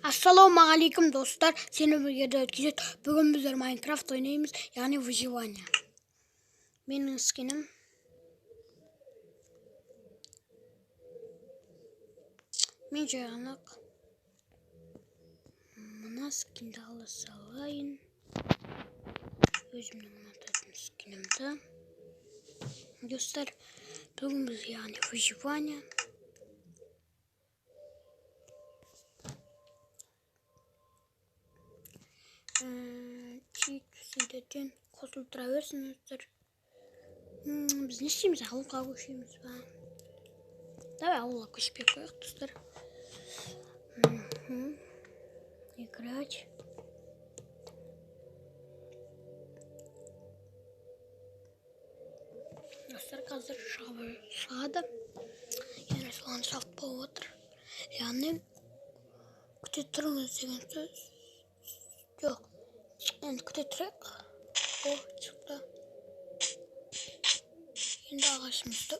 Ассалаумағалейкум достар, сені бірге өткізет. Бүгін біздер Майнкрафт ойнаймыз, яғни выживание. Менің скинім. Мен жағанақ мына скинді ала салайын. Өзімнің ұнататын скинімді. Достар, бүгін біз яғни выживание. Сөйтеден қосылтыра берсіңіздер. Біз не істейміз? Ауылға көшеміз ба? Давай ауылға көшпей қояйық, достар. Играть. Достар қазір шығады. Яғни соған салт болып отыр. Яғни күте тұрыңыз деген сөз. Жоқ. Енді күте тұрайық. О, шықты. Енді ағашымызды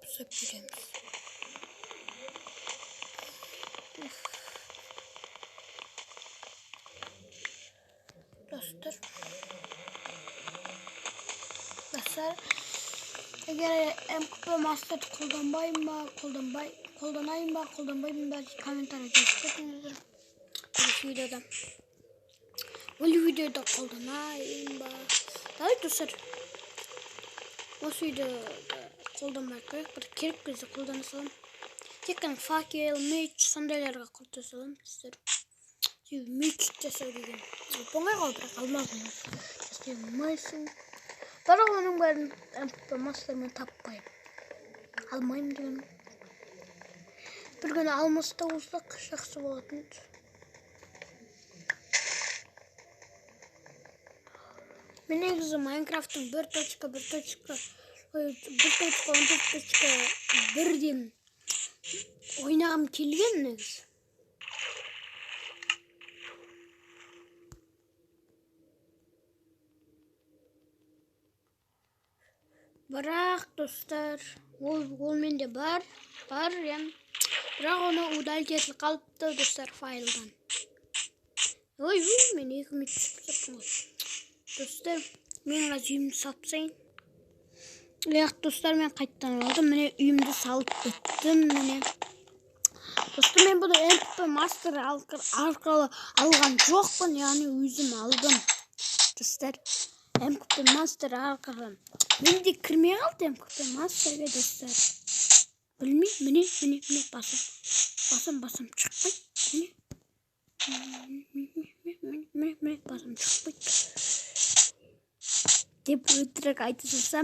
бұзып береміз. Достар, егер МКП мастерді қолданайын ба, қолданбаймын ба, комментарий жазып кетіңіздер. Бұл видеода қолданайын ба. Давай, достар, осы видеода қолданбай қояйық, бір керек кезде қолдана салам. Тек қана факел, меч, сондайларға қолдана салам, достар. Меч жасау деген оңай ғой, бірақ алмазын жасай алмайсың. Бірақ оның бәрін МКП мастермен алмаймын деген. Бір күні алмасты болсақ жақсы болатын. Мен негізі Майнкрафттың 1.14.1-ден ойнағым келген негізі. Бірақ, достар, ол менде бар, бірақ оны удалить етіліп қалыпты, достар, файлдан. Ой, мен 2 минут түсіп ғой. Достар, мен қазір үйімді салып тастайын. Достар, мен қайттан алдым, міне үйімді салып біттім, міне. Достар, мен бұны МКП мастер арқылы алған жоқпын, яғни өзім алдым. Достар, МКП мастер арқылы. Мен де кірмей қалды МКП мастерге, достар. Білмей, міне, басым шықпайды. Міне, басым шықпайды. Деп өтірік айта салсам,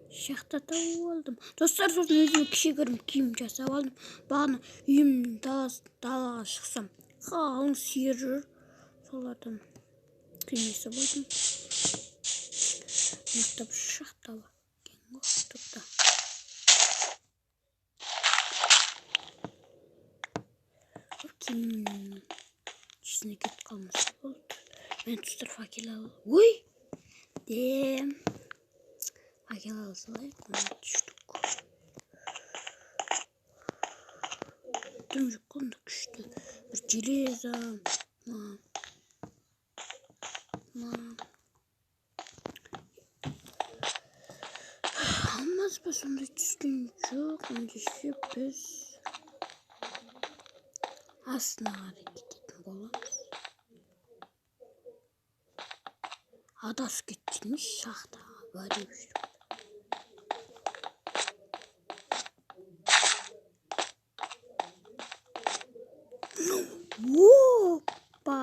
шақта тауып алдым. Достар, сосын өзіме кішігірім киім жасап алдым. Бағана үйімнің далаға шықсам, қалың сиыр жүр. Солардан күймесі болдым. Мақтап шақталы кен ғоқтықта. Киімнің жесіне кетіп қалмасы болды. Мен тұстар факел алып. Ой! Дем! Факел алсалайық. Түштік. Түн жүк қолында күшті. Бір железа. Алмаз ба сондай түскен жоқ. Ендеше біз астына қарай кететін боламыз. Адасып кетсеңіз шахтаға барып жүріп. Опа!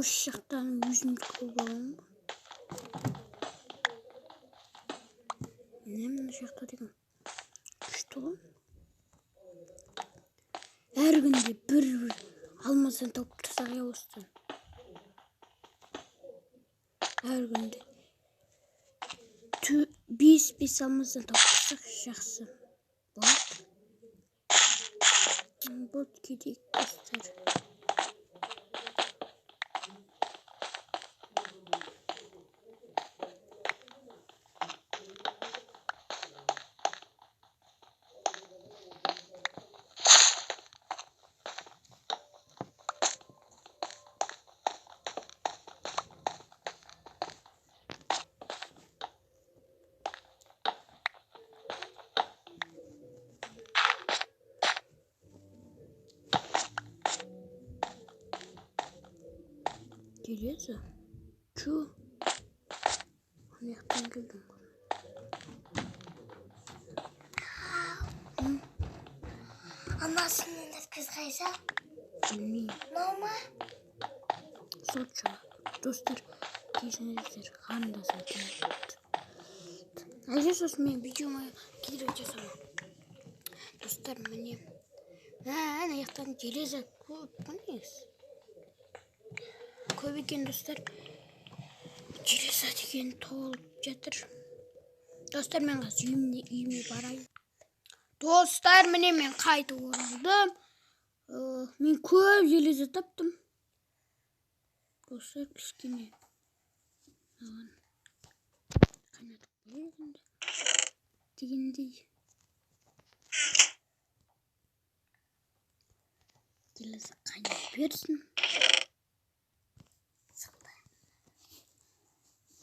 Осы жақтан өзімді қолғалым ба? Мына жақта деген күшті ғой. Әр күнде бір алмаздан тауып тұрсақ осыдан. Әр күнде 5 алмаздан тауып тұрсақ жақсы болады. Бұд кетейік, достар. Geleza. Çu. Ayaktan geldim. Anasının da kız kaysa. Bilmiyorum. Mama. Sonuçta dostlar geçinizdir. Kan da zaten. Ayrıca men videoma gireceğiz ama. Dostlar benim. Ana ayaktan geleza. Bu neyiz? Koybiken dostlar. Geleza degen tolup жатыр. Dostlar men gaz uyume barayım. Dostlar men kayta oraldım. Men ko'p geleza taptım. Dostlar kichkina. Qaynatib qo'ydim degandek. Geleza qaynab bersin.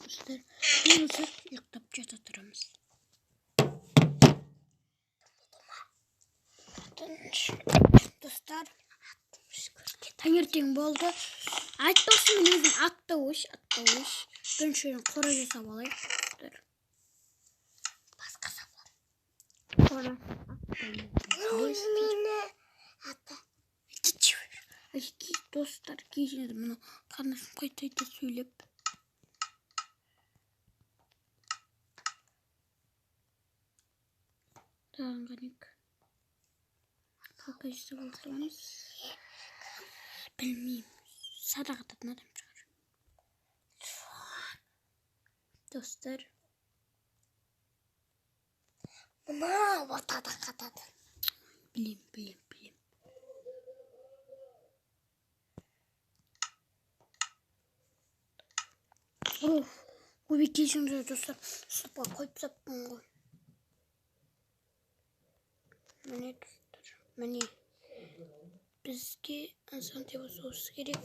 Dostlar, biz uyktab jata turamiz. Dostlar, tаңертең болды. Айтпақшы мен өзім атты өш. Біріншіден қора жасап алайық. Басқа сапар. Қора. Достар, кейжінеді мұны қарнасын қайта сөйлеп. Тағын ғанек. Қалқай жасап алдырамыз. Білмеймін. Садаға татын адам шығар. Достар. Мама, батада қатады. Білем. Көбек кешіңіз достар. Сапа қойып саппын ғой. Міне достар. Міне. Бізге ансантиба соусы керек.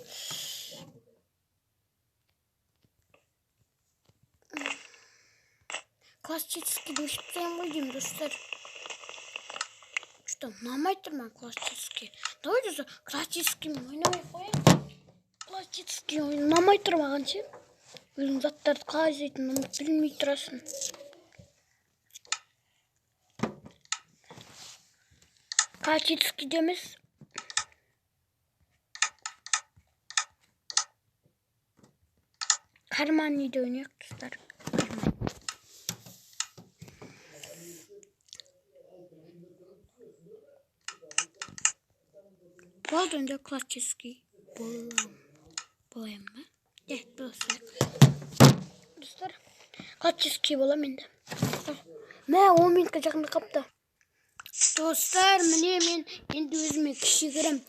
Классический дұрыстайым ғой деймін достар. Что, ұнамай тұрман классический. Давай достар, классический ойнамай қояйық. Классический ұнамай тұрмаған ше. Өзің заттарды қалай жасайтынын білмей тұрасың. Классический демес. Карман үйде ойнайық достар. Болды önce классический bolayım ben. Evet dostlar. Классический болам енді. Мә 10 минутқа жақында қапты. Достар, міне мен енді өзіме кішігірім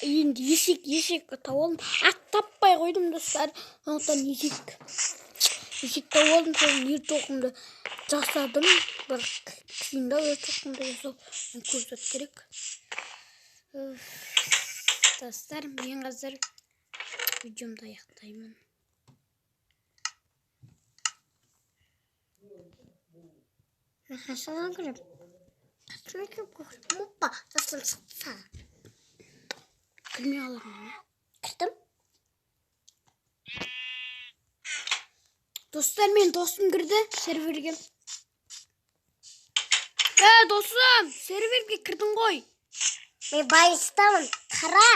енді есек тауалым. Ат таппай қойдым достар. Сондықтан есек тауалым. Соның ер тоқымды жасадым. Бір кішінде ер тоқымды жасау көрсет керек. Достар, мен қазір видеомды аяқтаймын. Салам көріп. Моппа, жасын шықса. Кірмей алырмын. Кірдім. Достар, мен досым кірді серверге. Досым, серверге кірдің ғой. Мен байыстамын. Қара.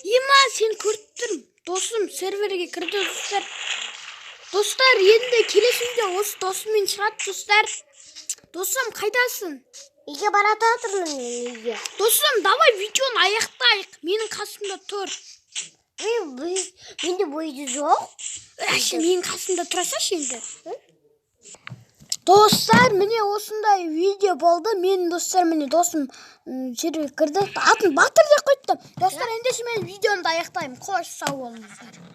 Ема, сен көріп тұрмын. Досым серверге кірді достар. Достар, енді келесімде осы досыммен шығады достар. Досым, қайдасың? Үйге барата тұрмын мен үйге. Досым, давай видеоны аяқтайық. Менің қасымда тұр. Менде бойды жоқ. Менің қасымда тұрасашы енді. Достар, міне осындай видео болды. Менің достар, міне досым серверге кірді. Атын Батыр деп қойдым. Достар, ендеше мен видеоны аяқтаймын. Қош сау болыңыздар.